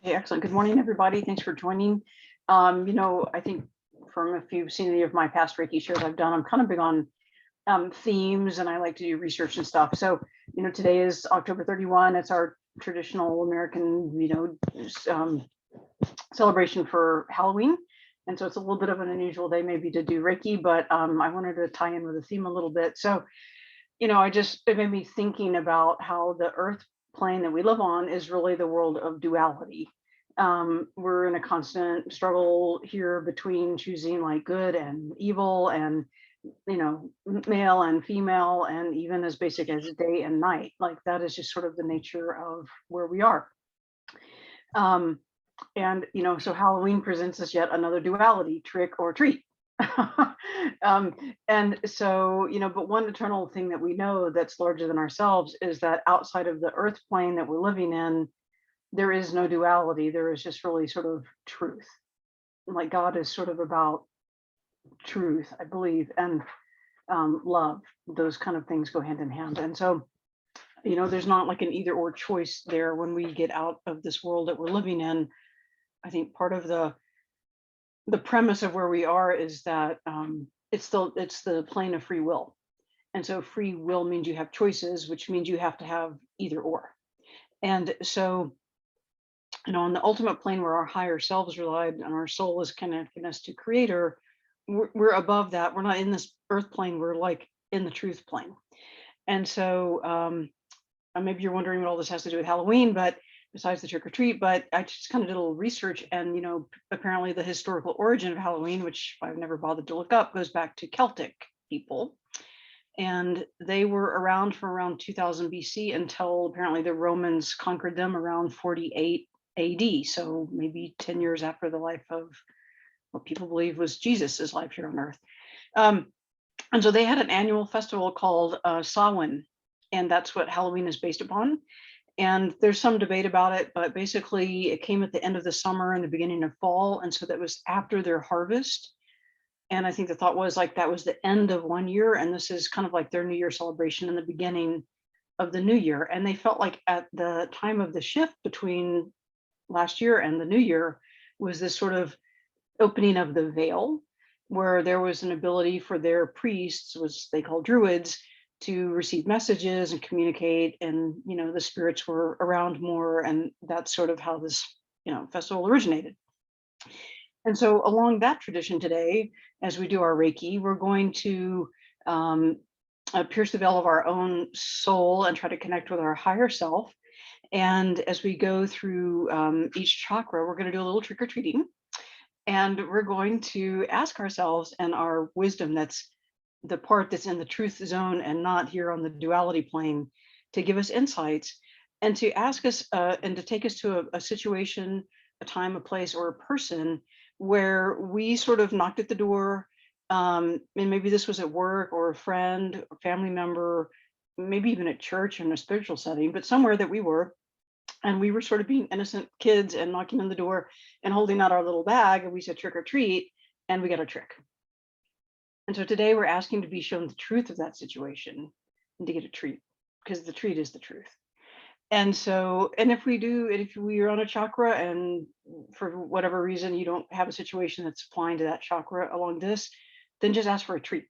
Okay, excellent. Good morning, everybody. Thanks for joining. I think from if you've seen any of my past Reiki shares I've done, I'm kind of big on themes, and I like to do research and stuff. So, today is October 31. It's our traditional American, celebration for Halloween. And so it's a little bit of an unusual day maybe to do Reiki, but I wanted to tie in with the theme a little bit. So, it made me thinking about how the earth plane that we live on is really the world of duality. We're in a constant struggle here between choosing like good and evil, and male and female, and even as basic as day and night. Like that is just sort of the nature of where we are. So Halloween presents us yet another duality, trick or treat. But one eternal thing that we know that's larger than ourselves is that outside of the earth plane that we're living in, there is no duality. There is just really sort of truth. Like God is sort of about truth, I believe, and love. Those kind of things go hand in hand. And so, there's not like an either or choice there when we get out of this world that we're living in. I think part of the premise of where we are is that it's the plane of free will. And so free will means you have choices, which means you have to have either or. And so, on the ultimate plane where our higher selves reside and our soul is connecting us to creator, we're above that. We're not in this earth plane. We're like in the truth plane. And so maybe you're wondering what all this has to do with Halloween, but besides the trick or treat, but I just kind of did a little research, and apparently the historical origin of Halloween, which I've never bothered to look up, goes back to Celtic people. And they were around from around 2000 BC until apparently the Romans conquered them around 48 AD. So maybe 10 years after the life of what people believe was Jesus's life here on earth. And so they had an annual festival called Samhain, and that's what Halloween is based upon. And there's some debate about it, but basically it came at the end of the summer and the beginning of fall. And so that was after their harvest. And I think the thought was like that was the end of one year. And this is kind of like their New Year celebration in the beginning of the new year. And they felt like at the time of the shift between last year and the new year was this sort of opening of the veil, where there was an ability for their priests, which they call druids, to receive messages and communicate, and the spirits were around more, and that's sort of how this festival originated. And so along that tradition today, as we do our Reiki, we're going to pierce the veil of our own soul and try to connect with our higher self. And as we go through each chakra, we're going to do a little trick-or-treating, and we're going to ask ourselves and our wisdom, that's the part that's in the truth zone and not here on the duality plane, to give us insights and to ask us and to take us to a situation, a time, a place, or a person where we sort of knocked at the door. And maybe this was at work or a friend or family member, maybe even at church in a spiritual setting, but somewhere that we were. And we were sort of being innocent kids and knocking on the door and holding out our little bag, and we said trick or treat, and we got a trick. And so today we're asking to be shown the truth of that situation and to get a treat, because the treat is the truth. And so, and if we are on a chakra and for whatever reason you don't have a situation that's applying to that chakra along this, then just ask for a treat.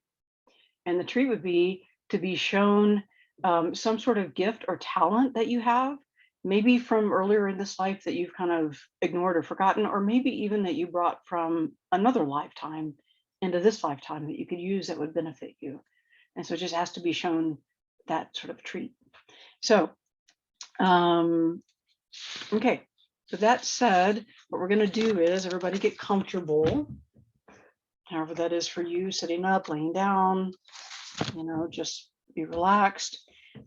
And the treat would be to be shown some sort of gift or talent that you have, maybe from earlier in this life that you've kind of ignored or forgotten, or maybe even that you brought from another lifetime into this lifetime that you could use that would benefit you. And so it just has to be shown that sort of treat. So, okay, so that said, what we're going to do is everybody get comfortable, however that is for you, sitting up, laying down, just be relaxed.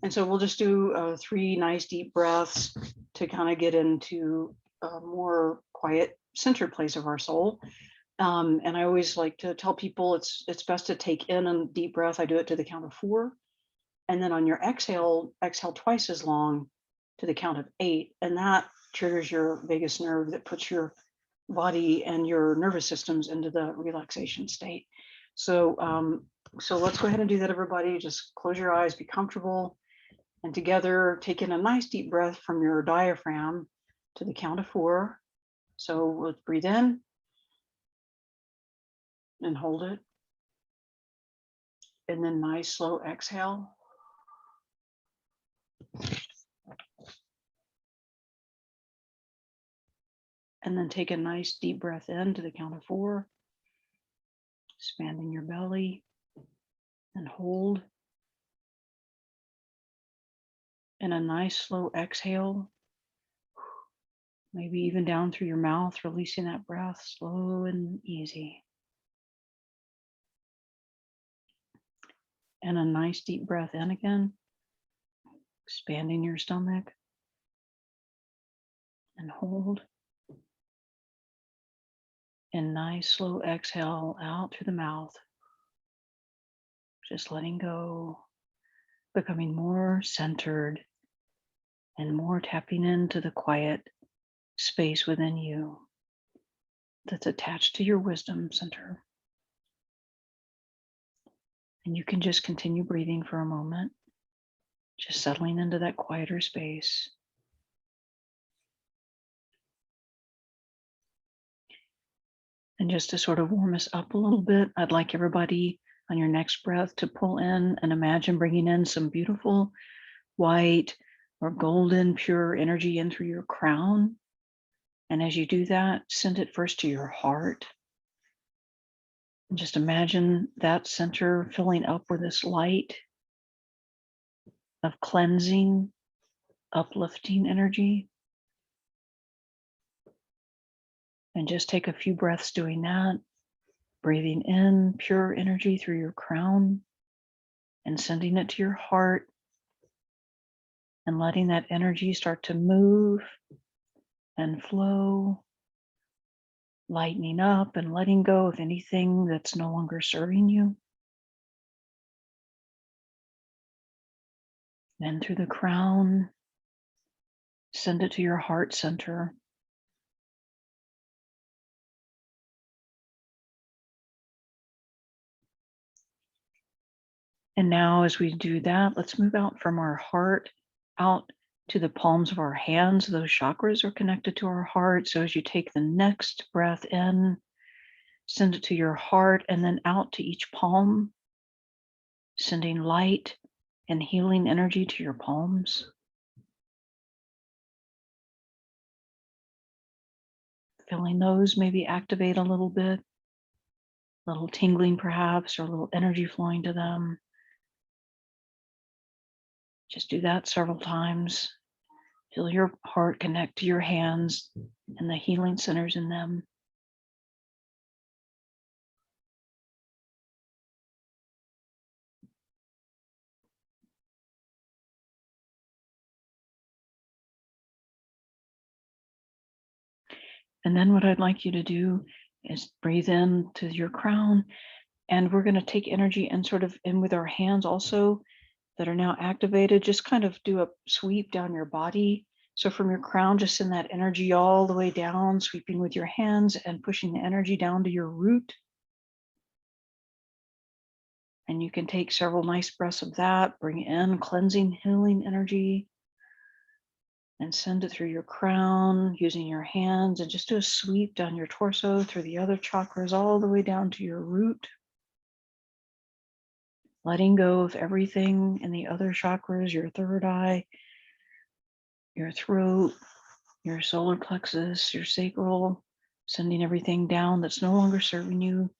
And so we'll just do 3 nice deep breaths to kind of get into a more quiet, centered place of our soul. And I always like to tell people it's best to take in a deep breath. I do it to the count of 4. And then on your exhale twice as long to the count of 8. And that triggers your vagus nerve that puts your body and your nervous systems into the relaxation state. So let's go ahead and do that, everybody. Just close your eyes, be comfortable, and together take in a nice deep breath from your diaphragm to the count of 4. So we'll breathe in and hold it. And then nice slow exhale. And then take a nice deep breath in to the count of 4, expanding your belly, and hold. And a nice slow exhale, maybe even down through your mouth, releasing that breath slow and easy. And a nice deep breath in again, expanding your stomach, and hold. And nice slow exhale out through the mouth, just letting go, becoming more centered and more tapping into the quiet space within you that's attached to your wisdom center. And you can just continue breathing for a moment, just settling into that quieter space. And just to sort of warm us up a little bit, I'd like everybody on your next breath to pull in and imagine bringing in some beautiful white or golden pure energy in through your crown. And as you do that, send it first to your heart. And just imagine that center filling up with this light of cleansing, uplifting energy. And just take a few breaths doing that, breathing in pure energy through your crown and sending it to your heart and letting that energy start to move and flow, lightening up and letting go of anything that's no longer serving you. Then through the crown, send it to your heart center. And now as we do that, let's move out from our heart out to the palms of our hands. Those chakras are connected to our heart. So as you take the next breath in, send it to your heart and then out to each palm, sending light and healing energy to your palms. Feeling those maybe activate a little bit, a little tingling perhaps, or a little energy flowing to them. Just do that several times. Feel your heart connect to your hands and the healing centers in them. And then what I'd like you to do is breathe in to your crown. And we're going to take energy and sort of in with our hands also that are now activated. Just kind of do a sweep down your body. So from your crown, just send that energy all the way down, sweeping with your hands and pushing the energy down to your root. And you can take several nice breaths of that, bring in cleansing, healing energy, and send it through your crown using your hands and just do a sweep down your torso through the other chakras all the way down to your root. Letting go of everything in the other chakras, your third eye, your throat, your solar plexus, your sacral, sending everything down that's no longer serving you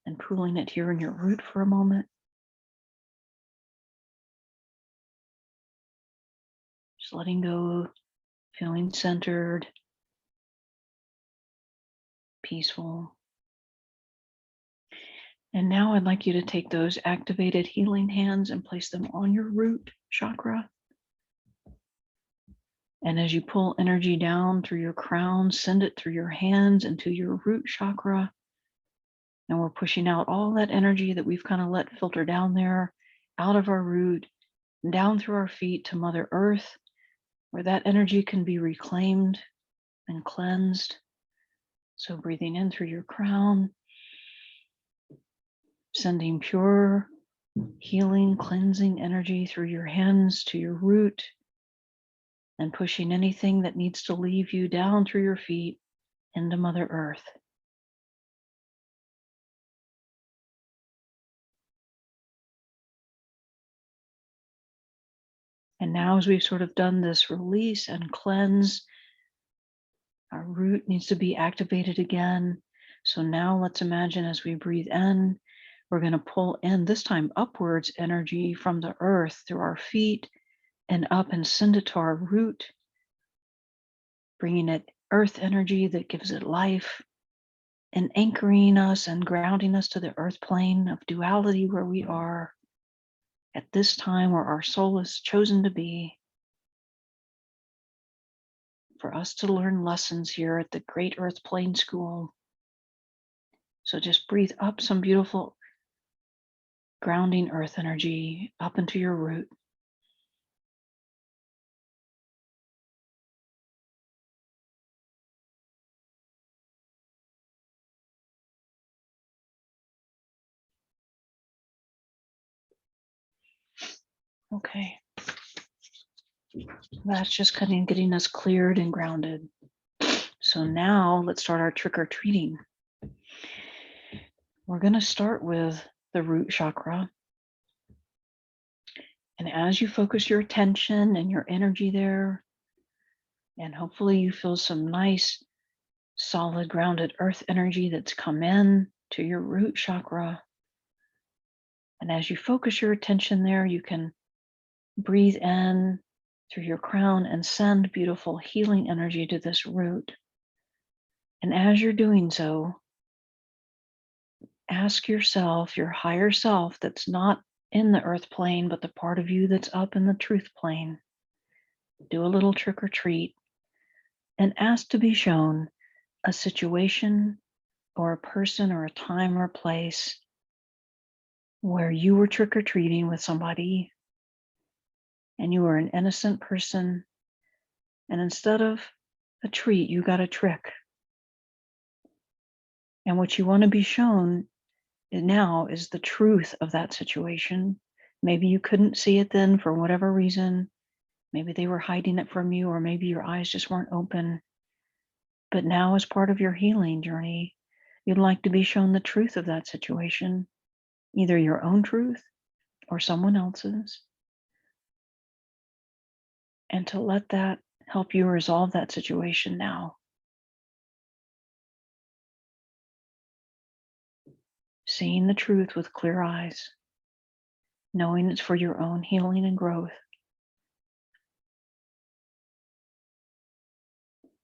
and pooling it here in your root for a moment. Just letting go, feeling centered, peaceful. And now I'd like you to take those activated healing hands and place them on your root chakra. And as you pull energy down through your crown, send it through your hands into your root chakra. And we're pushing out all that energy that we've kind of let filter down there, out of our root, down through our feet to Mother Earth, where that energy can be reclaimed and cleansed. So breathing in through your crown, sending pure, healing, cleansing energy through your hands to your root, and pushing anything that needs to leave you down through your feet into Mother Earth. And now, as we've sort of done this release and cleanse, our root needs to be activated again. So now let's imagine as we breathe in, we're going to pull in, this time upwards, energy from the earth through our feet and up and send it to our root, bringing it earth energy that gives it life and anchoring us and grounding us to the earth plane of duality where we are at this time, where our soul is chosen to be, for us to learn lessons here at the Great Earth Plane School. So just breathe up some beautiful grounding earth energy up into your root. Okay. That's just kind of getting us cleared and grounded. So now let's start our trick or treating. We're going to start with the root chakra. And as you focus your attention and your energy there, and hopefully you feel some nice, solid, grounded earth energy that's come in to your root chakra. And as you focus your attention there, you can breathe in through your crown and send beautiful healing energy to this root. And as you're doing so, ask yourself, your higher self that's not in the earth plane, but the part of you that's up in the truth plane, do a little trick or treat and ask to be shown a situation or a person or a time or a place where you were trick or treating with somebody and you were an innocent person, and instead of a treat, you got a trick. And what you want to be shown now is the truth of that situation. Maybe you couldn't see it then for whatever reason. Maybe they were hiding it from you, or maybe your eyes just weren't open. But now, as part of your healing journey, you'd like to be shown the truth of that situation, either your own truth or someone else's, and to let that help you resolve that situation now. Seeing the truth with clear eyes, knowing it's for your own healing and growth.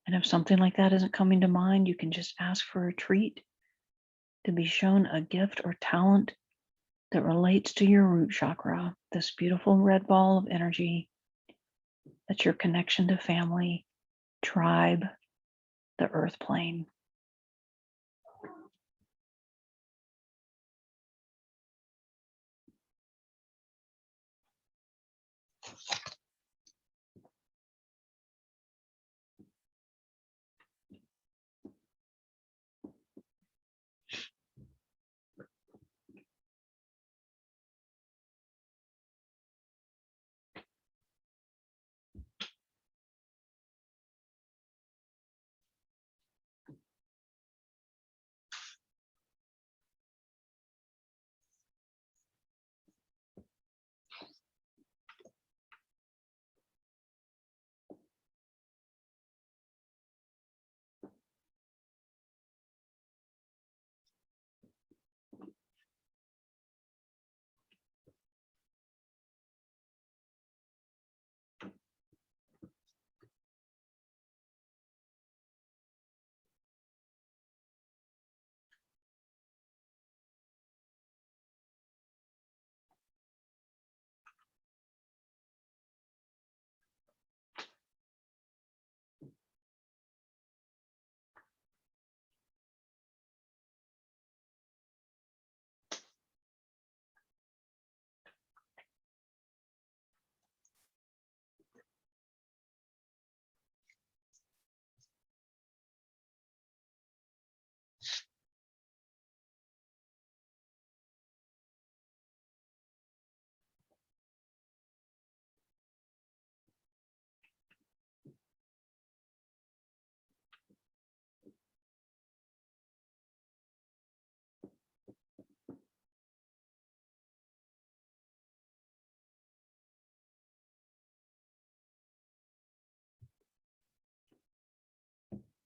And if something like that isn't coming to mind, you can just ask for a treat, to be shown a gift or talent that relates to your root chakra, this beautiful red ball of energy that's your connection to family, tribe, the earth plane.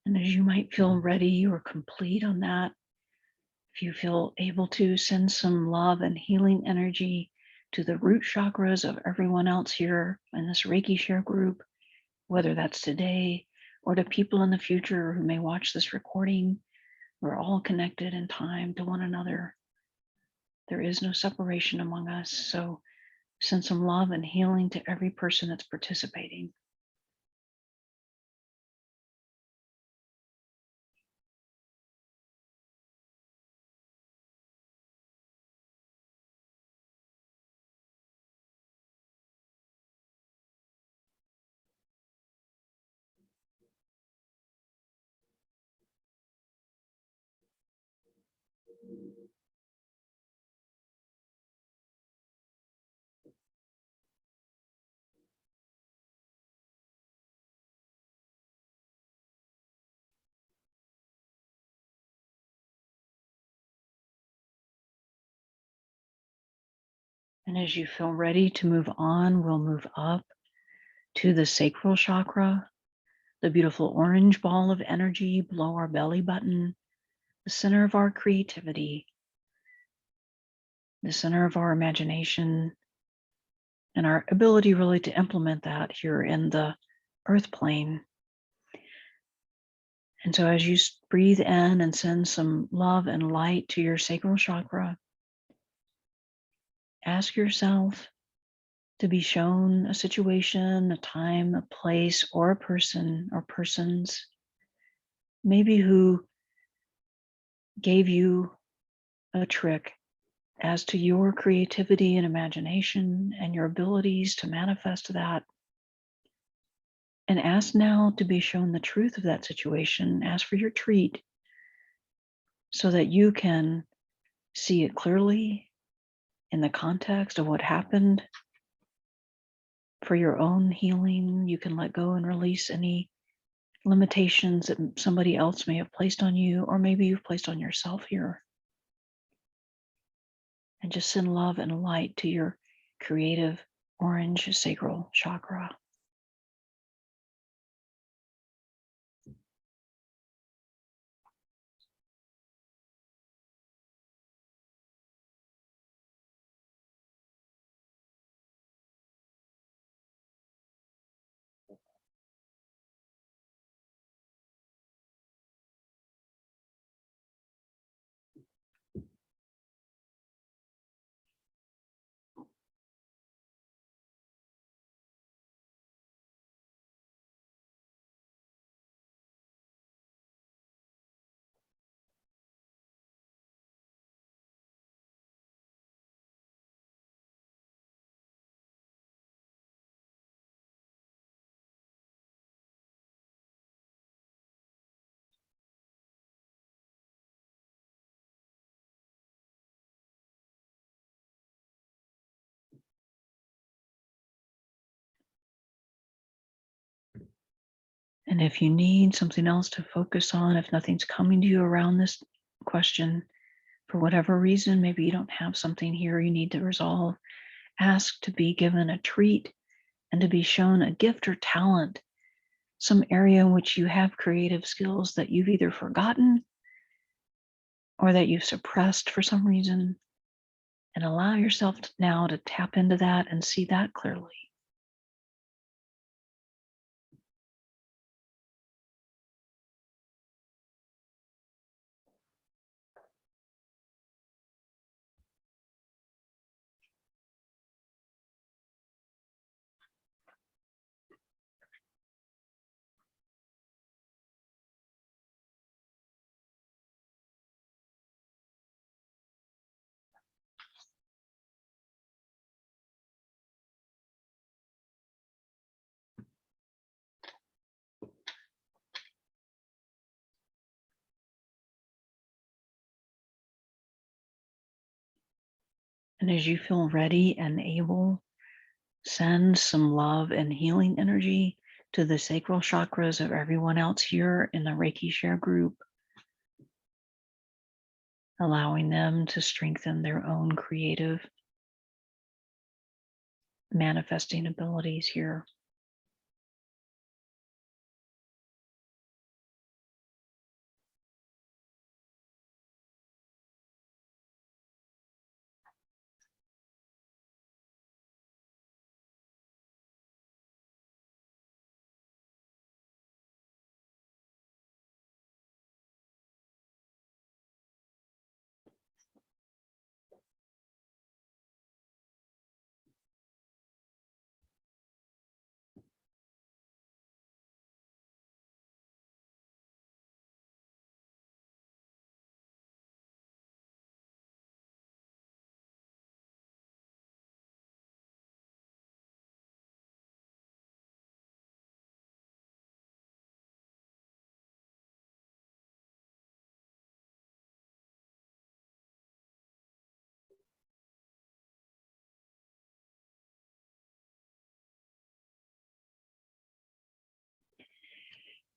And as you might feel ready or complete on that, if you feel able to, send some love and healing energy to the root chakras of everyone else here in this Reiki share group, whether that's today or to people in the future who may watch this recording. We're all connected in time to one another. There is no separation among us. So send some love and healing to every person that's participating. And as you feel ready to move on, we'll move up to the sacral chakra, the beautiful orange ball of energy below our belly button, the center of our creativity, the center of our imagination, and our ability really to implement that here in the earth plane. And so as you breathe in and send some love and light to your sacral chakra, ask yourself to be shown a situation, a time, a place, or a person or persons, maybe who gave you a trick as to your creativity and imagination and your abilities to manifest that. And ask now to be shown the truth of that situation. Ask for your treat so that you can see it clearly in the context of what happened. For your own healing, you can let go and release any limitations that somebody else may have placed on you, or maybe you've placed on yourself here. And just send love and light to your creative orange sacral chakra. And if you need something else to focus on, if nothing's coming to you around this question, for whatever reason, maybe you don't have something here you need to resolve, ask to be given a treat and to be shown a gift or talent, some area in which you have creative skills that you've either forgotten or that you've suppressed for some reason. And allow yourself now to tap into that and see that clearly. And as you feel ready and able, send some love and healing energy to the sacral chakras of everyone else here in the Reiki share group, allowing them to strengthen their own creative manifesting abilities here.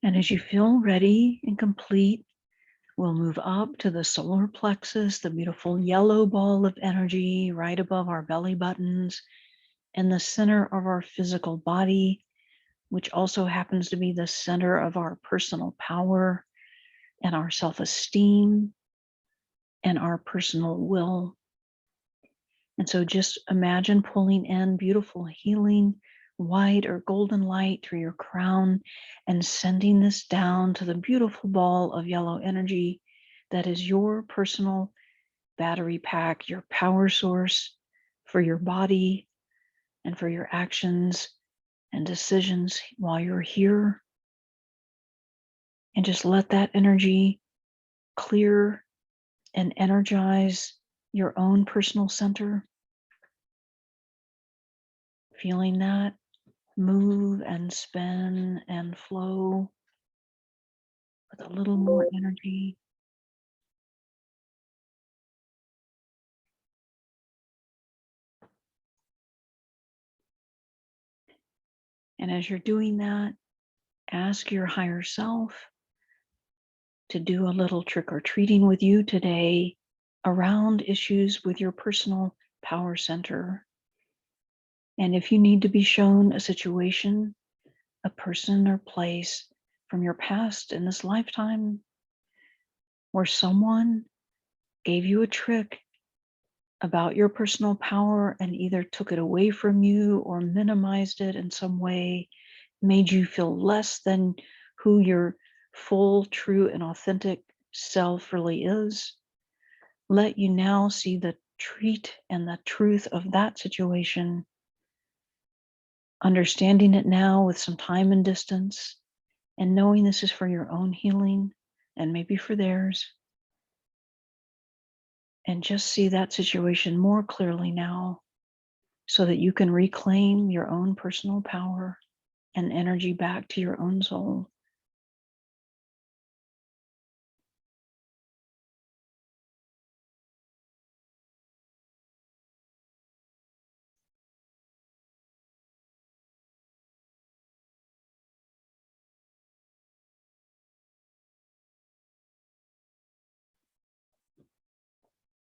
And as you feel ready and complete, we'll move up to the solar plexus, the beautiful yellow ball of energy right above our belly buttons and the center of our physical body, which also happens to be the center of our personal power and our self-esteem and our personal will. And so just imagine pulling in beautiful healing, white or golden light through your crown and sending this down to the beautiful ball of yellow energy that is your personal battery pack, your power source for your body and for your actions and decisions while you're here. And just let that energy clear and energize your own personal center, feeling that move and spin and flow with a little more energy. And as you're doing that, ask your higher self to do a little trick or treating with you today around issues with your personal power center. And if you need to be shown a situation, a person or place from your past in this lifetime where someone gave you a trick about your personal power and either took it away from you or minimized it in some way, made you feel less than who your full, true, and authentic self really is, let you now see the treat and the truth of that situation, understanding it now with some time and distance, and knowing this is for your own healing and maybe for theirs. And just see that situation more clearly now so that you can reclaim your own personal power and energy back to your own soul.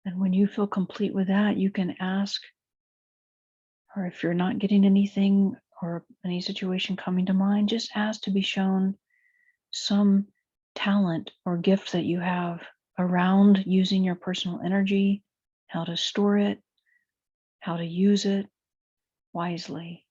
And when you feel complete with that, you can ask, or if you're not getting anything or any situation coming to mind, just ask to be shown some talent or gift that you have around using your personal energy, how to store it, how to use it wisely.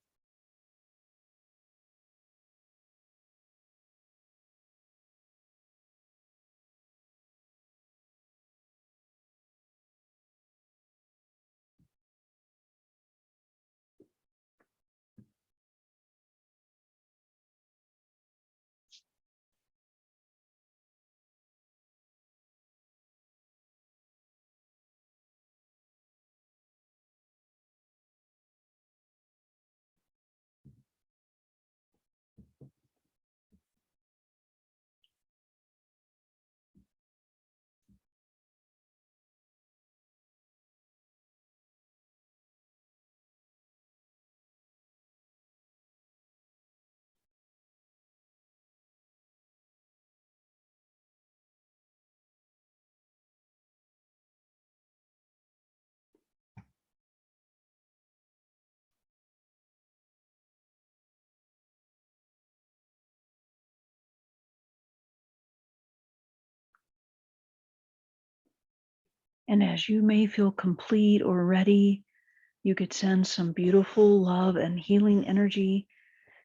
And as you may feel complete or ready, you could send some beautiful love and healing energy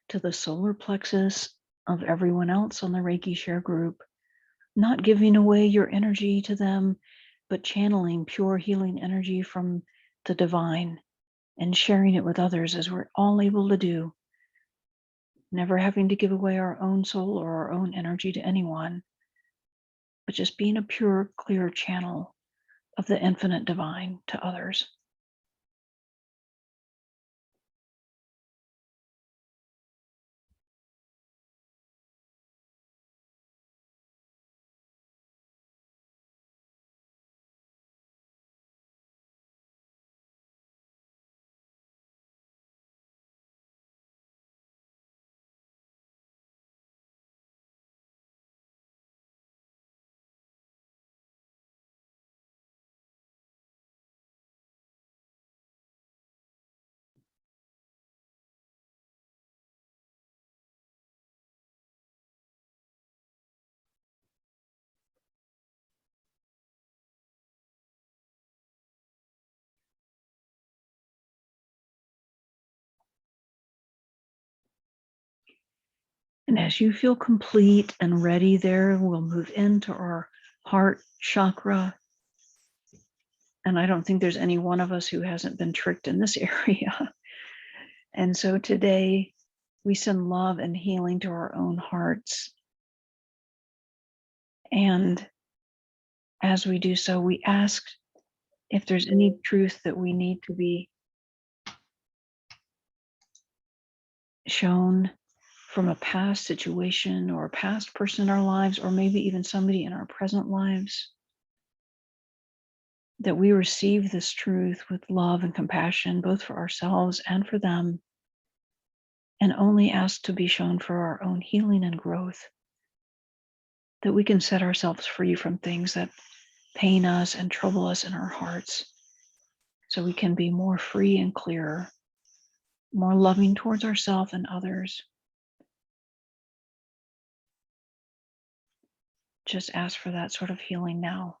to the solar plexus of everyone else on the Reiki Share group, not giving away your energy to them, but channeling pure healing energy from the divine and sharing it with others as we're all able to do, never having to give away our own soul or our own energy to anyone, but just being a pure, clear channel of the infinite divine to others. And as you feel complete and ready there, we'll move into our heart chakra. And I don't think there's any one of us who hasn't been tricked in this area. And so today we send love and healing to our own hearts. And as we do so, we ask if there's any truth that we need to be shown from a past situation or a past person in our lives, or maybe even somebody in our present lives, that we receive this truth with love and compassion, both for ourselves and for them, and only ask to be shown for our own healing and growth, that we can set ourselves free from things that pain us and trouble us in our hearts, so we can be more free and clearer, more loving towards ourselves and others. Just ask for that sort of healing now.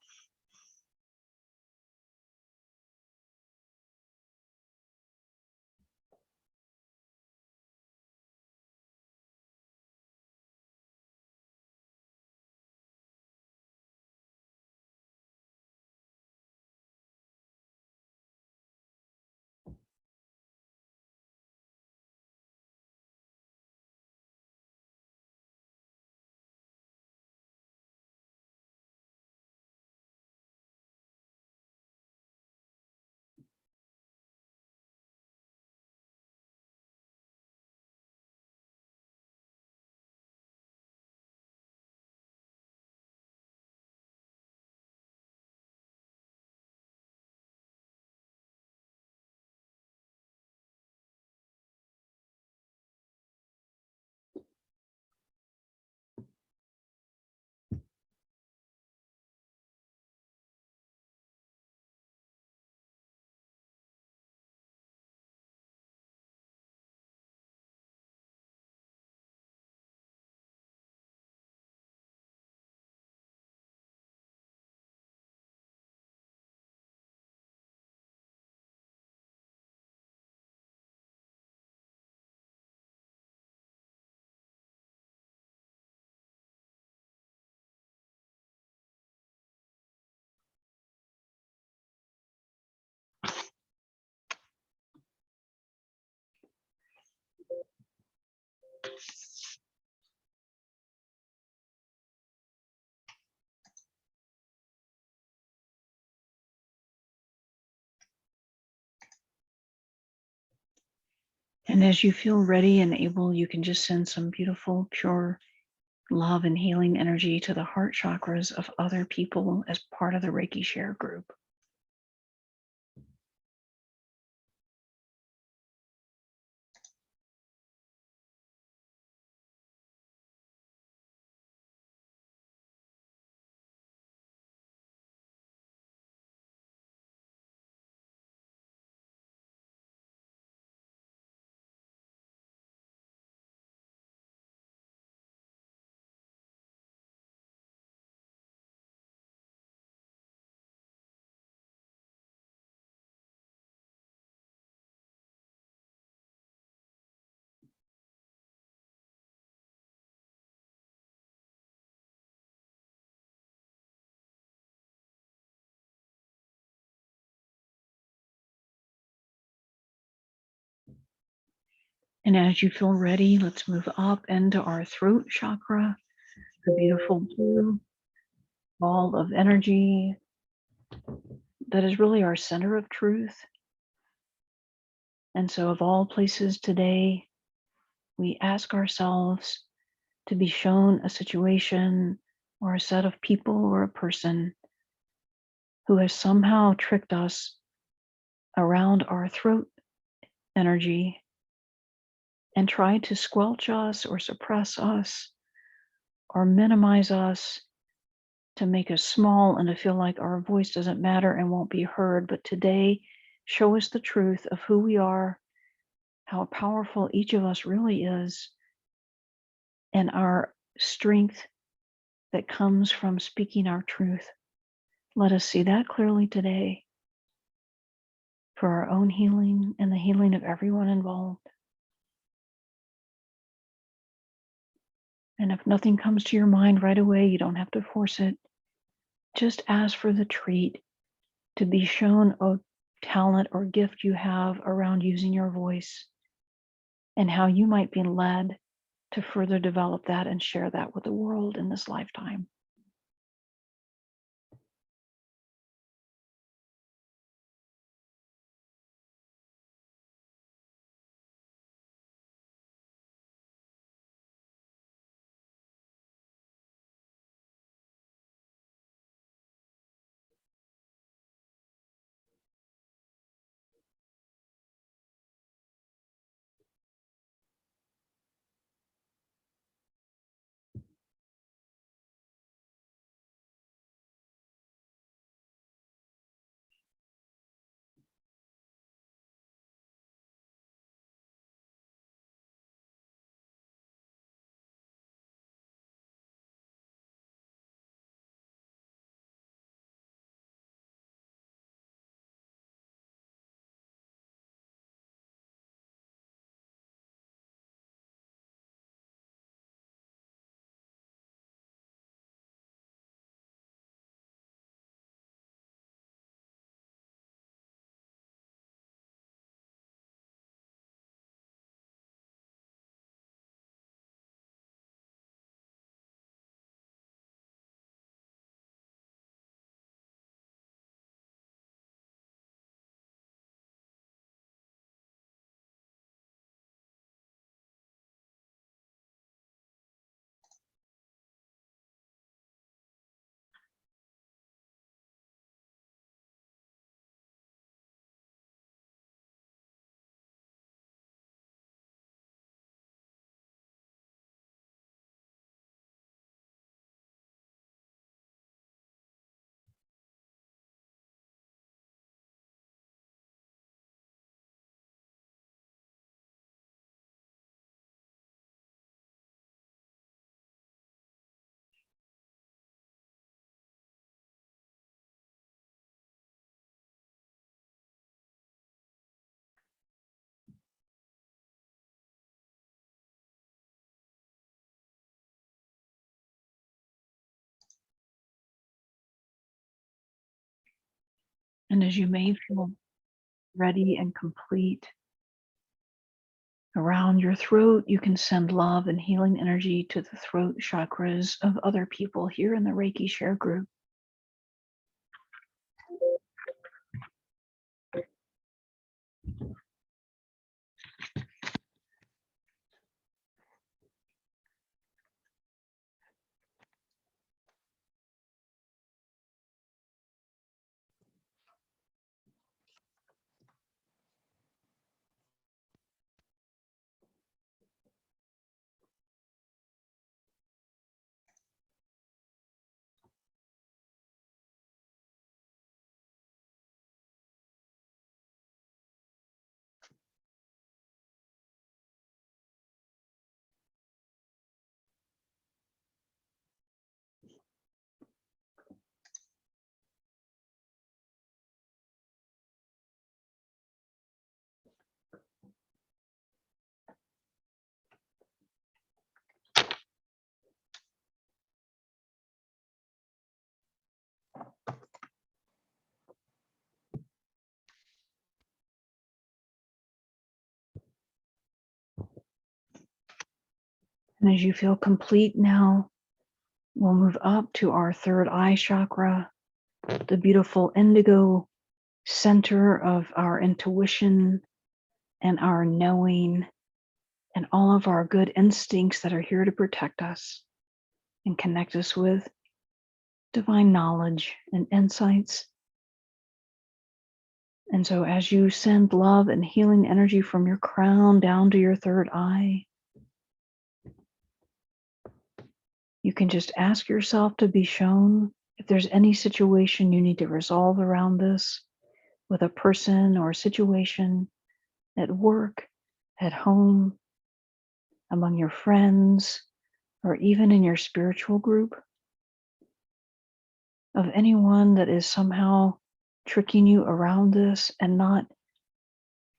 And as you feel ready and able, you can just send some beautiful, pure love and healing energy to the heart chakras of other people as part of the Reiki Share group. And as you feel ready, let's move up into our throat chakra, the beautiful blue ball of energy that is really our center of truth. And so, of all places today, we ask ourselves to be shown a situation or a set of people or a person who has somehow tricked us around our throat energy and tried to squelch us or suppress us or minimize us, to make us small and to feel like our voice doesn't matter and won't be heard. But today, show us the truth of who we are, how powerful each of us really is, and our strength that comes from speaking our truth. Let us see that clearly today for our own healing and the healing of everyone involved. And if nothing comes to your mind right away, you don't have to force it. Just ask for the treat to be shown a talent or gift you have around using your voice and how you might be led to further develop that and share that with the world in this lifetime. And as you may feel ready and complete around your throat, you can send love and healing energy to the throat chakras of other people here in the Reiki Share group. And as you feel complete now, we'll move up to our third eye chakra, the beautiful indigo center of our intuition and our knowing and all of our good instincts that are here to protect us and connect us with divine knowledge and insights. And so as you send love and healing energy from your crown down to your third eye, you can just ask yourself to be shown if there's any situation you need to resolve around this with a person or a situation at work, at home, among your friends, or even in your spiritual group, of anyone that is somehow tricking you around this and not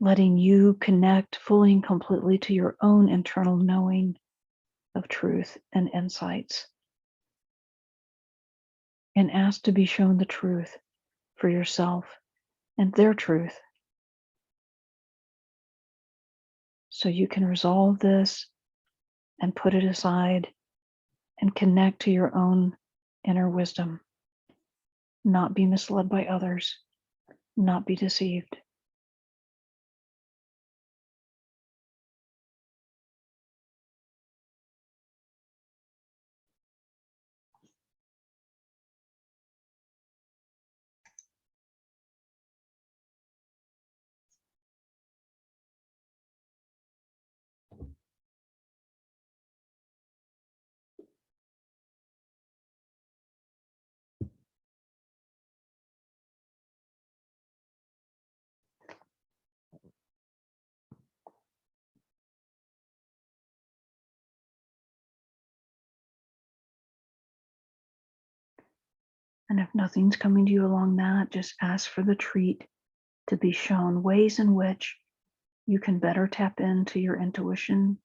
letting you connect fully and completely to your own internal knowing of truth and insights, and ask to be shown the truth for yourself and their truth, so you can resolve this and put it aside and connect to your own inner wisdom, not be misled by others, not be deceived. And if nothing's coming to you along that, just ask for the treat to be shown ways in which you can better tap into your intuition,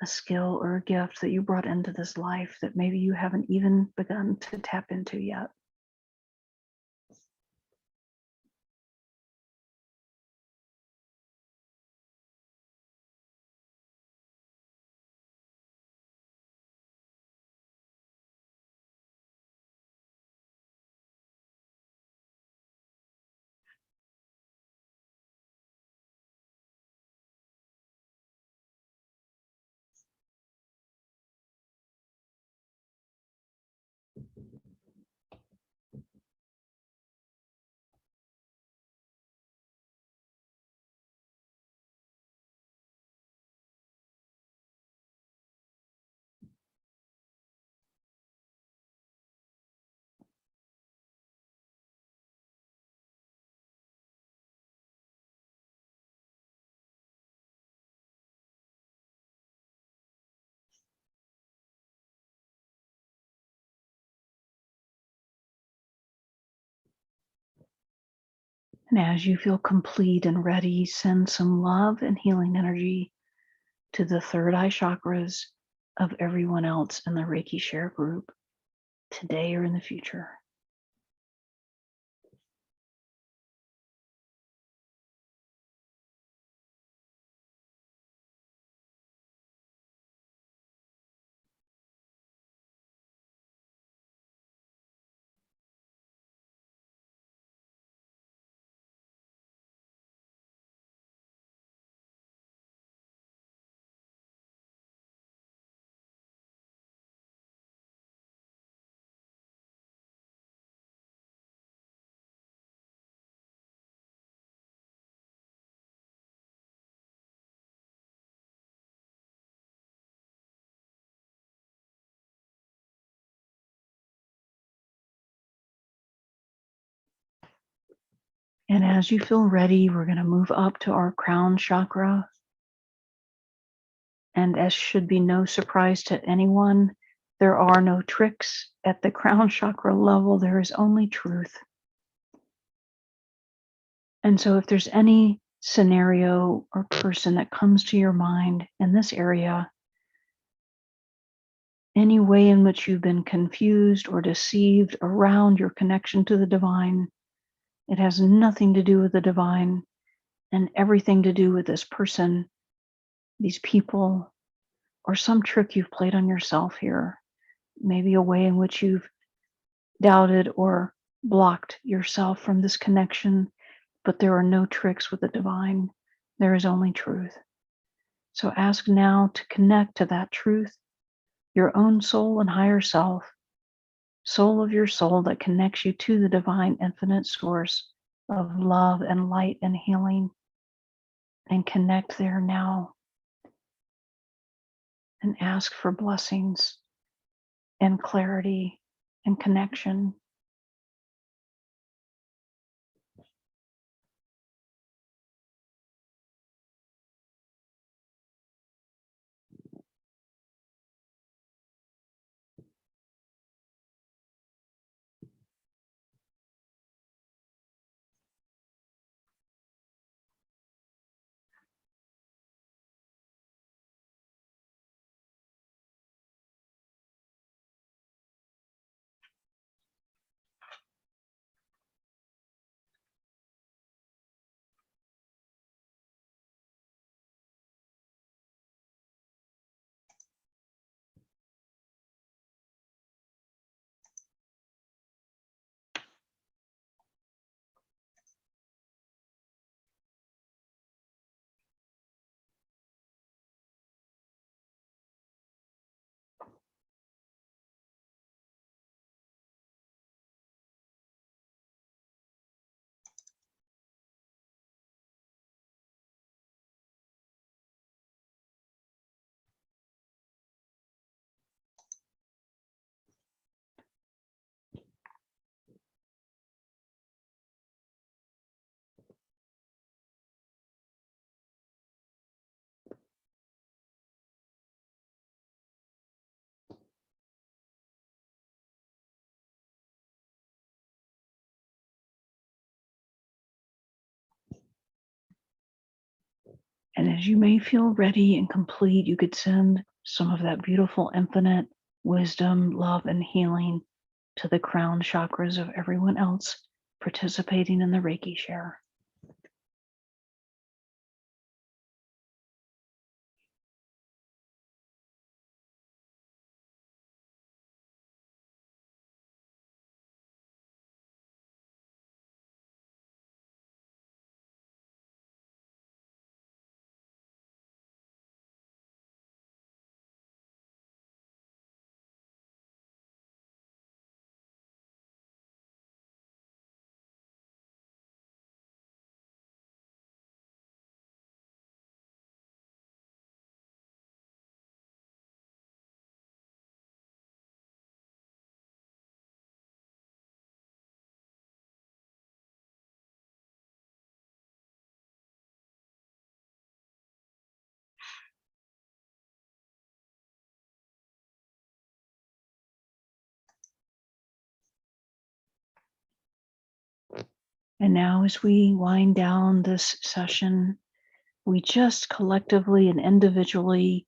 a skill or a gift that you brought into this life that maybe you haven't even begun to tap into yet. And as you feel complete and ready, send some love and healing energy to the third eye chakras of everyone else in the Reiki Share group, today or in the future. And as you feel ready, we're going to move up to our crown chakra. And as should be no surprise to anyone, there are no tricks at the crown chakra level. There is only truth. And so if there's any scenario or person that comes to your mind in this area, any way in which you've been confused or deceived around your connection to the divine, it has nothing to do with the divine and everything to do with this person, these people, or some trick you've played on yourself here. Maybe a way in which you've doubted or blocked yourself from this connection, but there are no tricks with the divine. There is only truth. So ask now to connect to that truth, your own soul and higher self, soul of your soul that connects you to the divine infinite source of love and light and healing. And connect there now and ask for blessings and clarity and connection. And as you may feel ready and complete, you could send some of that beautiful infinite wisdom, love, and healing to the crown chakras of everyone else participating in the Reiki share. And now, as we wind down this session, we just collectively and individually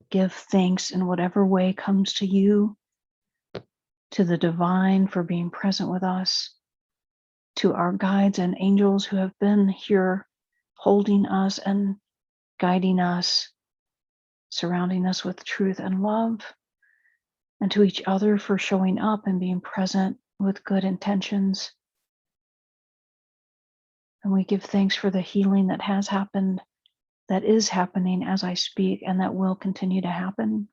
give thanks in whatever way comes to you, to the divine for being present with us, to our guides and angels who have been here holding us and guiding us, surrounding us with truth and love, and to each other for showing up and being present with good intentions. And we give thanks for the healing that has happened, that is happening as I speak, and that will continue to happen.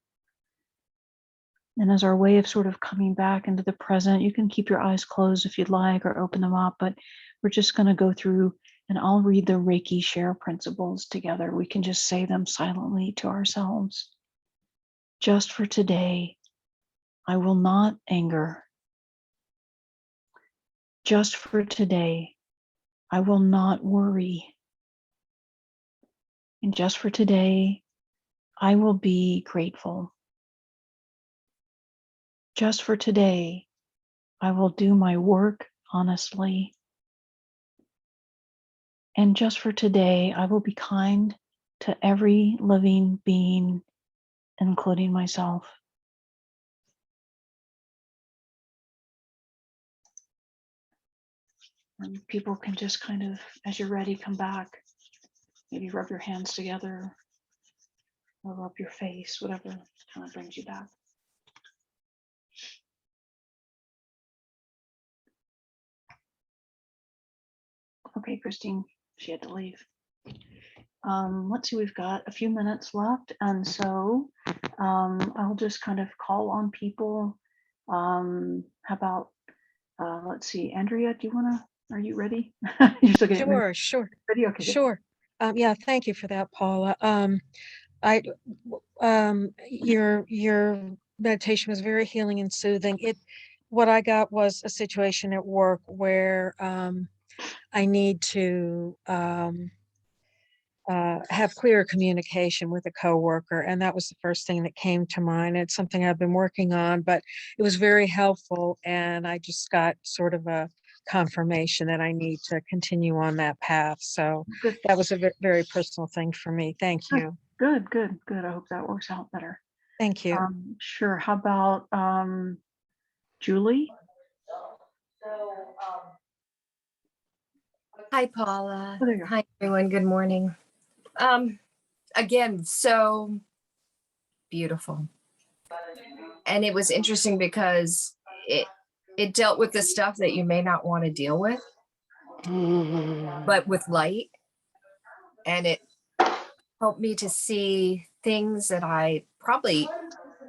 And as our way of sort of coming back into the present, you can keep your eyes closed if you'd like or open them up, but we're just going to go through and I'll read the Reiki share principles together. We can just say them silently to ourselves. Just for today, I will not anger. Just for today, I will not worry. And just for today, I will be grateful. Just for today, I will do my work honestly. And just for today, I will be kind to every living being, including myself. And people can just kind of, as you're ready, come back. Maybe rub your hands together or rub your face, whatever kind of brings you back. Okay, Christine, she had to leave. Let's see, we've got a few minutes left. And so I'll just kind of call on people. How about, let's see, Andrea, do you wanna, are you ready? You're still getting Sure. ready? Okay, good. Sure. Yeah, thank you for that, Paula. Your meditation was very healing and soothing. What I got was a situation at work where I need to have clear communication with a coworker, and that was the first thing that came to mind. It's something I've been working on, but it was very helpful, and I just got sort of a confirmation that I need to continue on that path. So Good, that was a very personal thing for me. Thank you. good. I hope that works out better. Thank you. Sure. How about Julie? Hi, Paula. Oh, there you go. Hi, everyone. Good morning. Again, so beautiful. And it was interesting because it dealt with the stuff that you may not want to deal with, but with light. And it helped me to see things that I probably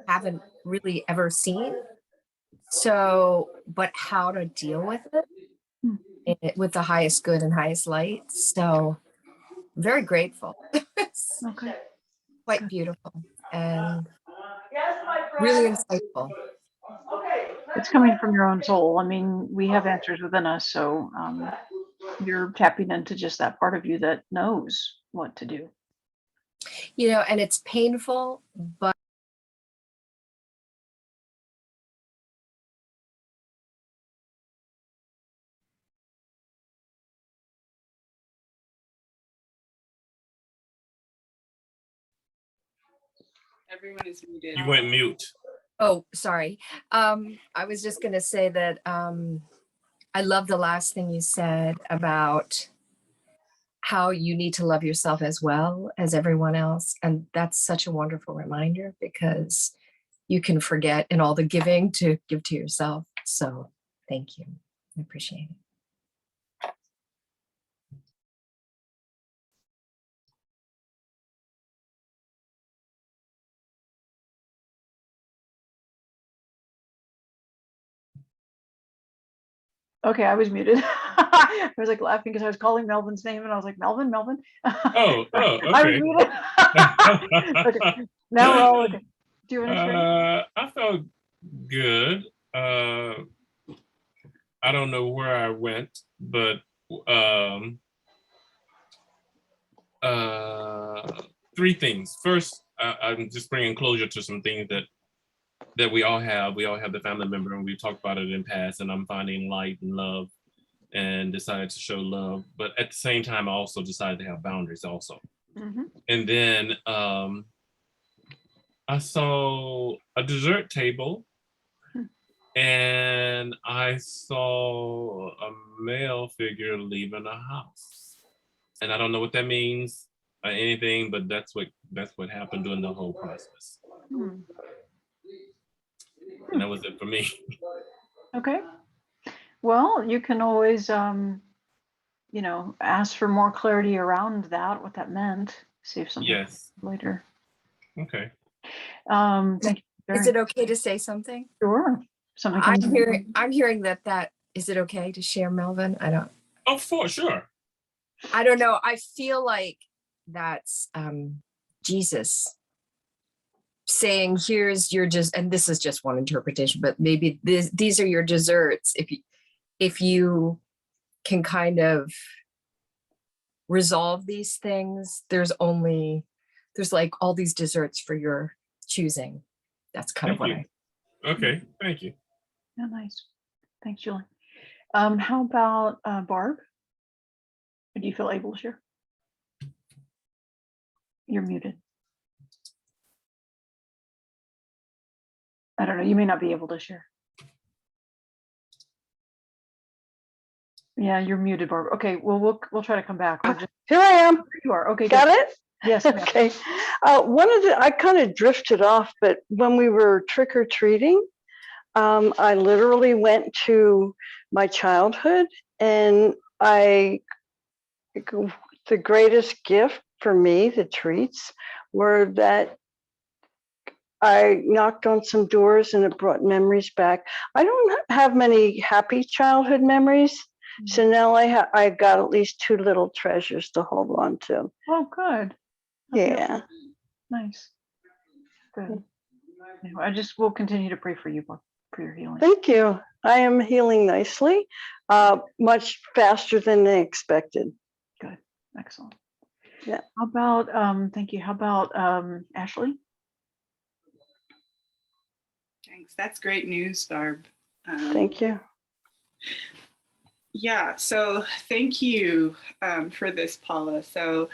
haven't really ever seen. So, but how to deal with it with the highest good and highest light. So, very grateful. Okay. Quite Good. beautiful and really insightful. It's coming from your own soul. I mean, we have answers within us, so you're tapping into just that part of you that knows what to do. You know, and it's painful, but Everyone is muted. You went mute. Oh, sorry. I was just going to say that I love the last thing you said about how you need to love yourself as well as everyone else. And that's such a wonderful reminder, because you can forget in all the giving to give to yourself. So thank you. I appreciate it. Okay, I was muted. I was like laughing because I was calling Melvin's name and I was like, Melvin. Oh, I was okay. muted. Okay, now we're all okay. Do you want to share? I felt good. I don't know where I went, but three things. First, I'm just bringing closure to some things that we all have. We all have the family member, and we've talked about it in past, and I'm finding light and love and decided to show love. But at the same time, I also decided to have boundaries also. Mm-hmm. And then I saw a dessert table, and I saw a male figure leaving a house. And I don't know what that means or anything, but that's what happened during the whole process. Hmm. And that was it for me. Okay. Well, you can always, ask for more clarity around that, what that meant. See if something Yes. later. Okay. Thank you. Is it okay to say something? Sure. Something I'm comes. hearing that is it okay to share, Melvin? Oh, for sure. I don't know. I feel like that's Jesus saying, here's your and this is just one interpretation, but maybe these are your desserts. If you can kind of resolve these things, there's like all these desserts for your choosing. That's kind of what Okay, thank you. Oh, nice. Thanks, Julie. How about Barb? Do you feel able to share? You're muted. I don't know. You may not be able to share. Yeah, you're muted, Barb. Okay, well, we'll try to come back. Here I am. There you are. Okay, Got good. it? Yes, ma'am. Okay. I kind of drifted off, but when we were trick or treating, I literally went to my childhood, and the greatest gift for me, the treats, were that I knocked on some doors and it brought memories back. I don't have many happy childhood memories. So now I got at least two little treasures to hold on to. Oh, good. Okay. Yeah. Nice. Good. We'll continue to pray for you, Barb, for your healing. Thank you. I am healing nicely, much faster than they expected. Good. Excellent. Yeah. How about, thank you. How about Ashley? Thanks. That's great news, Barb. Thank you. Yeah, so thank you for this, Paula. So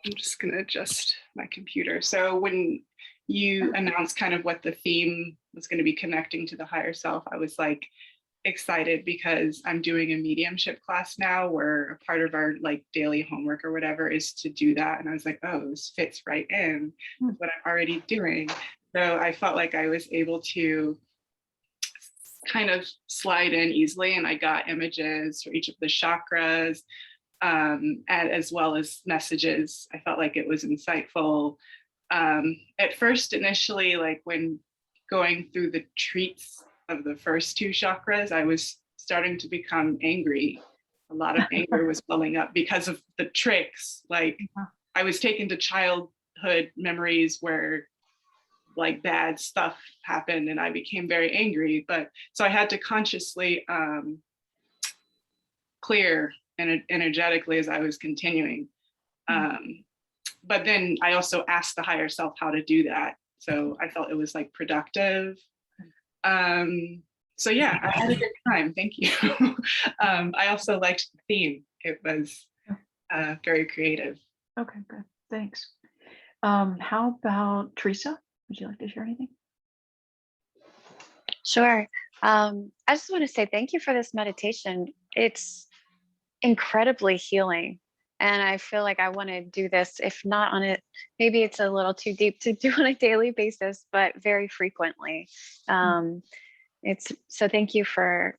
I'm just going to adjust my computer. So when you announced kind of what the theme was going to be connecting to the higher self, I was like excited because I'm doing a mediumship class now where a part of our like daily homework or whatever is to do that. And I was like, oh, this fits right in with what I'm already doing. So I felt like I was able to kind of slide in easily, and I got images for each of the chakras, and as well as messages. I felt like it was insightful. At first, initially, like when going through the treats of the first two chakras, I was starting to become angry. A lot of anger was welling up because of the tricks. Like I was taken to childhood memories where like bad stuff happened and I became very angry. But so I had to consciously clear and energetically as I was continuing. But then I also asked the higher self how to do that. So I felt it was like productive. So yeah, I had a good time. Thank you. I also liked the theme. It was very creative. Okay, good. Thanks. How about Teresa? Would you like to share anything? Sure. I just want to say thank you for this meditation. It's incredibly healing. And I feel like I want to do this, if not on it, maybe it's a little too deep to do on a daily basis, but very frequently. It's so thank you for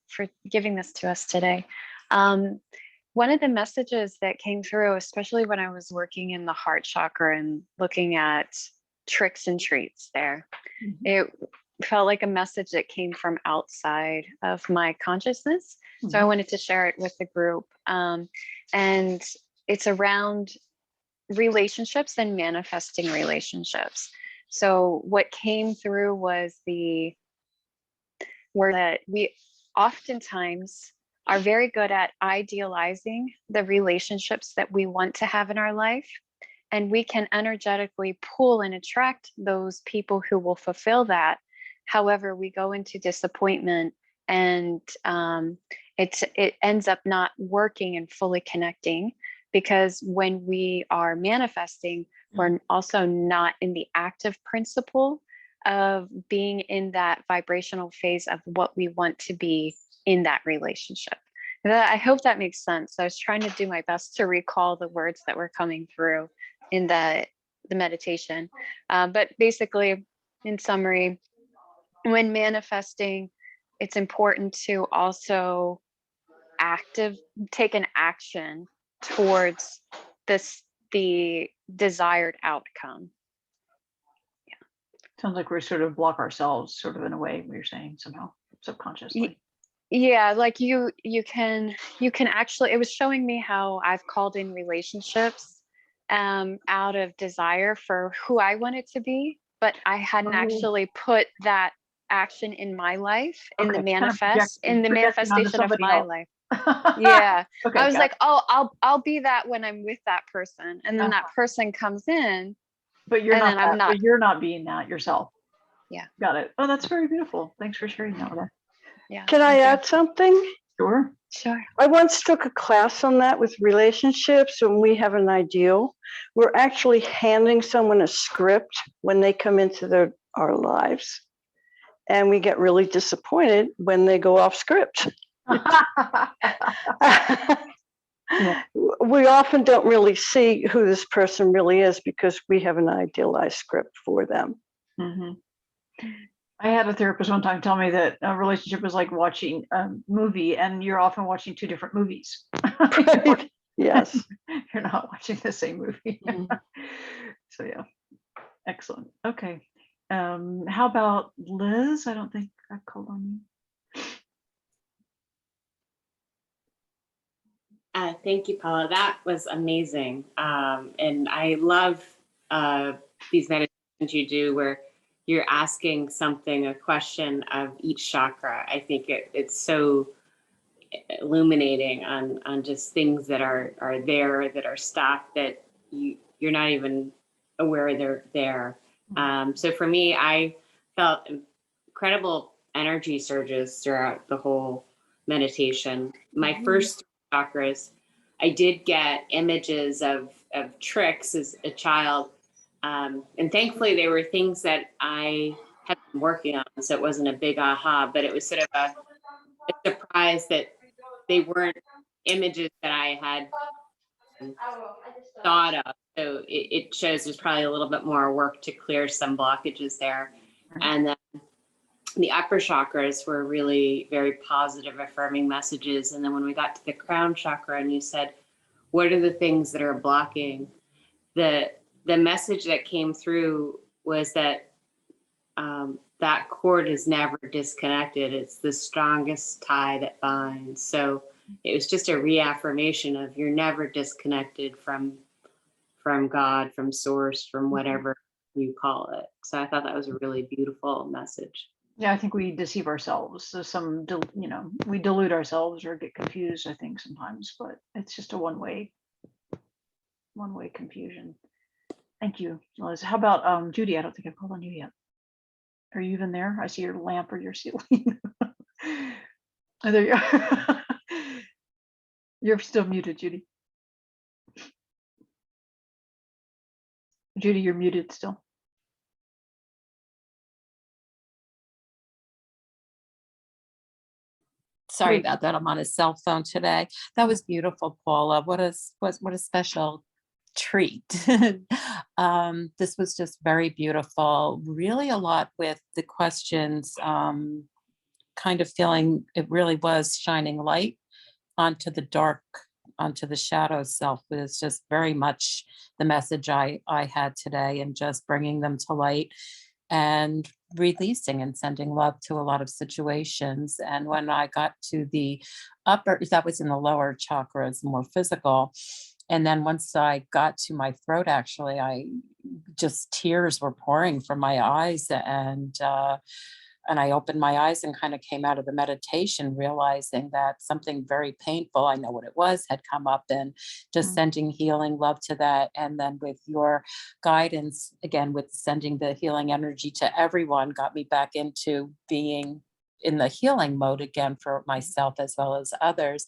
giving this to us today. One of the messages that came through, especially when I was working in the heart chakra and looking at tricks and treats there, it felt like a message that came from outside of my consciousness. So I wanted to share it with the group. And it's around relationships and manifesting relationships. So what came through was the word that we oftentimes are very good at idealizing the relationships that we want to have in our life. And we can energetically pull and attract those people who will fulfill that. However, we go into disappointment and it ends up not working and fully connecting, because when we are manifesting, we're also not in the active principle of being in that vibrational phase of what we want to be in that relationship. I hope that makes sense. I was trying to do my best to recall the words that were coming through in the meditation. But basically, in summary, when manifesting, it's important to also take an action towards the desired outcome. Sounds like we sort of block ourselves, sort of in a way, what you're saying, somehow subconsciously. Yeah, like you can actually, it was showing me how I've called in relationships out of desire for who I wanted to be, but I hadn't actually put that action in my life, in the manifestation of my life. Yeah. Okay, I was like, oh, I'll be that when I'm with that person, and then that person comes in, but you're and not, then I'm not. but you're not being that yourself. Yeah. Got it. Oh, that's very beautiful. Thanks for sharing that with us. Yeah. Can I add something? Sure. Sure. I once took a class on that with relationships. When we have an ideal, we're actually handing someone a script when they come into our lives. And we get really disappointed when they go off script. Yeah. We often don't really see who this person really is because we have an idealized script for them. I had a therapist one time tell me that a relationship is like watching a movie, and you're often watching two different movies. Right. Yes. You're not watching the same movie. So yeah, excellent. Okay. How about Liz? I don't think I called on you. Thank you, Paula. That was amazing. And I love these meditations you do where you're asking a question of each chakra. I think it's so illuminating on just things that are there, that are stuck, that you're not even aware they're there. So for me, I felt incredible energy surges throughout the whole meditation. My first chakras, I did get images of tricks as a child. And thankfully they were things that I had been working on. So it wasn't a big aha, but it was sort of a surprise that they weren't images that I had thought of. So it shows there's probably a little bit more work to clear some blockages there. And then the upper chakras were really very positive, affirming messages. And then when we got to the crown chakra and you said, what are the things that are blocking? The message that came through was that that cord is never disconnected. It's the strongest tie that binds. So it was just a reaffirmation of you're never disconnected from God, from source, from whatever you call it. So I thought that was a really beautiful message. Yeah, I think we deceive ourselves. So we delude ourselves or get confused, I think sometimes, but it's just a one-way confusion. Thank you, Liz. How about Judy? I don't think I've called on you yet. Are you even there? I see your lamp or your ceiling. Oh, there you are. You're still muted, Judy. Judy, you're muted still. Sorry Great. about that. I'm on a cell phone today. That was beautiful, Paula. What a special treat. This was just very beautiful. Really a lot with the questions, kind of feeling it really was shining light onto the dark, onto the shadow self. It was just very much the message I had today, and just bringing them to light and releasing and sending love to a lot of situations. And when I got to the upper, that was in the lower chakras, more physical. And then once I got to my throat, actually, I just tears were pouring from my eyes, and I opened my eyes and kind of came out of the meditation, realizing that something very painful, I know what it was, had come up, and just sending healing love to that. And then with your guidance, again, with sending the healing energy to everyone, got me back into being in the healing mode again for myself as well as others.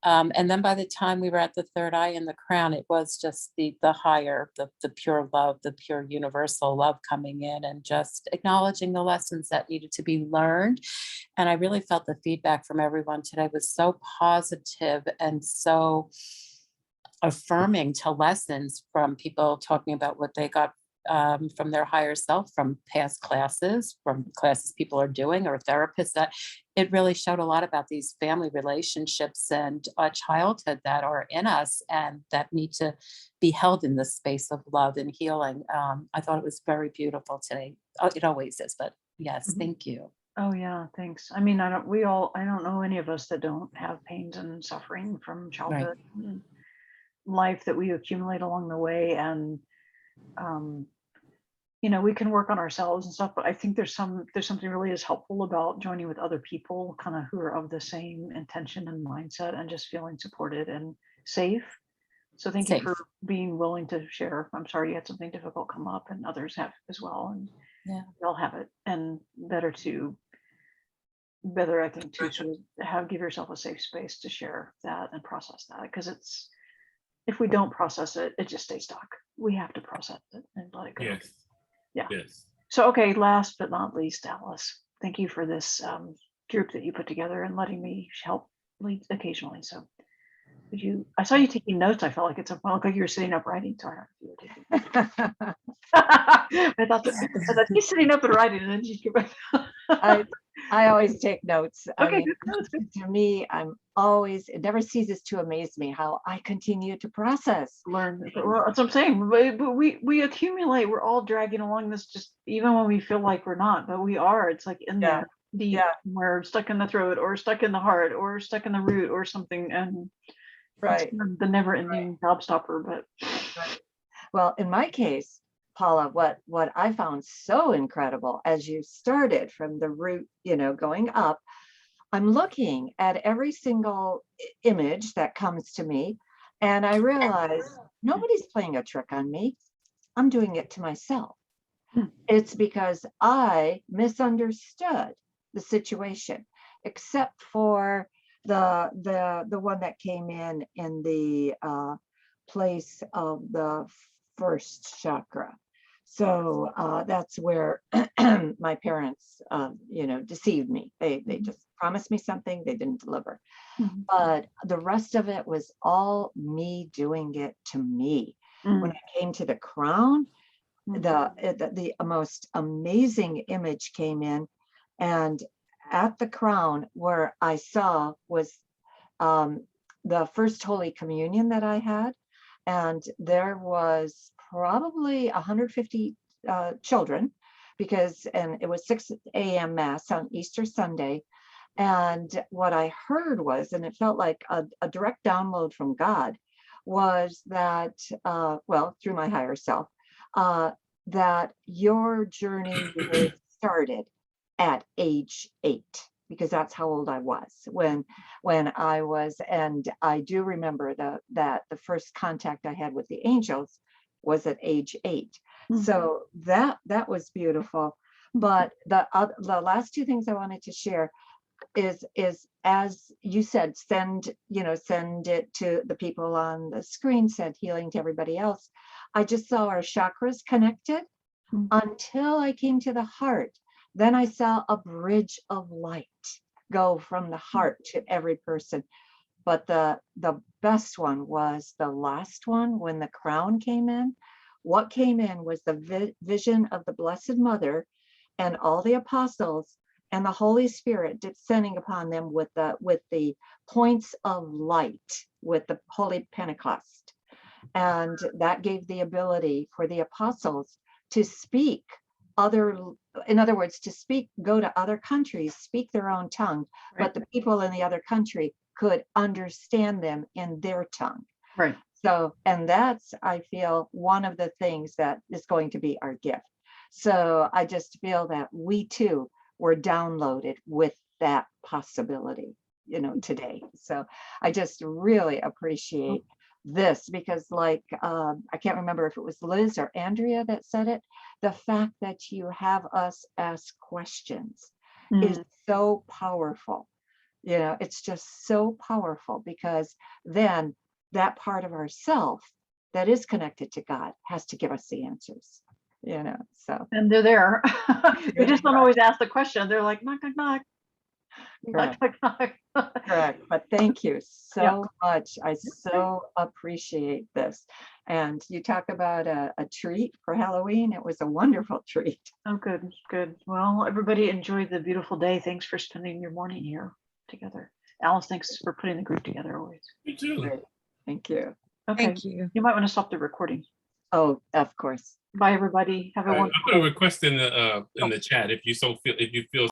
And then by the time we were at the third eye and the crown, it was just the higher, the pure love, the pure universal love coming in, and just acknowledging the lessons that needed to be learned. And I really felt the feedback from everyone today was so positive and so affirming to lessons from people talking about what they got from their higher self, from past classes, from classes people are doing, or therapists, that it really showed a lot about these family relationships and childhood that are in us and that need to be held in the space of love and healing. I thought it was very beautiful today. It always is, but yes, thank you. Oh yeah, thanks. I mean, I don't know any of us that don't have pains and suffering from childhood and life that we accumulate along the way. And we can work on ourselves and stuff, but I think there's something really is helpful about joining with other people kind of who are of the same intention and mindset, and just feeling supported and safe. So thank you for being willing to share. I'm sorry you had something difficult come up, and others have as well, and we all have it. And better I think to sort of give yourself a safe space to share that and process that, because if we don't process it, it just stays stuck. We have to process it and let it go. Yes. Yeah. Yes. So, okay, last but not least, Alice, thank you for this group that you put together and letting me help lead occasionally. So I saw you taking notes. I felt like it's a while ago you were sitting up writing. Sorry. I thought he's sitting up and writing, and then she's I always take notes. Okay, I mean, good. to me, it never ceases to amaze me how I continue to process. Learn. Well, that's what I'm saying. But we accumulate. We're all dragging along this, just even when we feel like we're not, but we are. It's like in there, deep. We're stuck in the throat, or stuck in the heart, or stuck in the root, or something. And right, the never-ending gobstopper. But well, in my case, Paula, what I found so incredible as you started from the root, going up, I'm looking at every single image that comes to me, and I realize nobody's playing a trick on me. I'm doing it to myself. It's because I misunderstood the situation, except for the one that came in the place of the first chakra. So that's where my parents, deceived me. They just promised me something, they didn't deliver. But the rest of it was all me doing it to me. When I came to the crown, the most amazing image came in, and at the crown, where I saw was the first Holy Communion that I had, and there was probably 150 children, and it was 6 a.m. Mass on Easter Sunday. And what I heard was, and it felt like a direct download from God, was that, through my higher self, that your journey really started at age 8, because that's how old I was when I was, and I do remember that the first contact I had with the angels was at age 8. So that was beautiful. But the last two things I wanted to share, is as you said, send it to the people on the screen, send healing to everybody else. I just saw our chakras connected until I came to the heart. Then I saw a bridge of light go from the heart to every person. But the best one was the last one, when the crown came in. What came in was the vision of the Blessed Mother and all the apostles and the Holy Spirit descending upon them with the points of light, with the Holy Pentecost. And that gave the ability for the apostles to speak in other words, to speak, go to other countries, speak their own tongue, but the people in the other country could understand them in their tongue. Right. So, and that's, I feel, one of the things that is going to be our gift. So I just feel that we too were downloaded with that possibility, today. So I just really appreciate this, because like, I can't remember if it was Liz or Andrea that said it, the fact that you have us ask questions is so powerful. It's just so powerful, because then that part of ourself that is connected to God has to give us the answers, so. And they're there. We just don't always ask the question. They're like, knock, knock, knock. Knock, Correct. knock, knock. Correct. But thank you so Yeah. much. I so appreciate this. And you talk about a treat for Halloween. It was a wonderful treat. Oh, good, good. Well, everybody enjoy the beautiful day. Thanks for spending your morning here together. Alice, thanks for putting the group together always. You too. Great. Thank you. Okay. Thank you. You might want to stop the recording. Oh, of course. Bye, everybody. Have a I wonderful put a request in the chat if you feel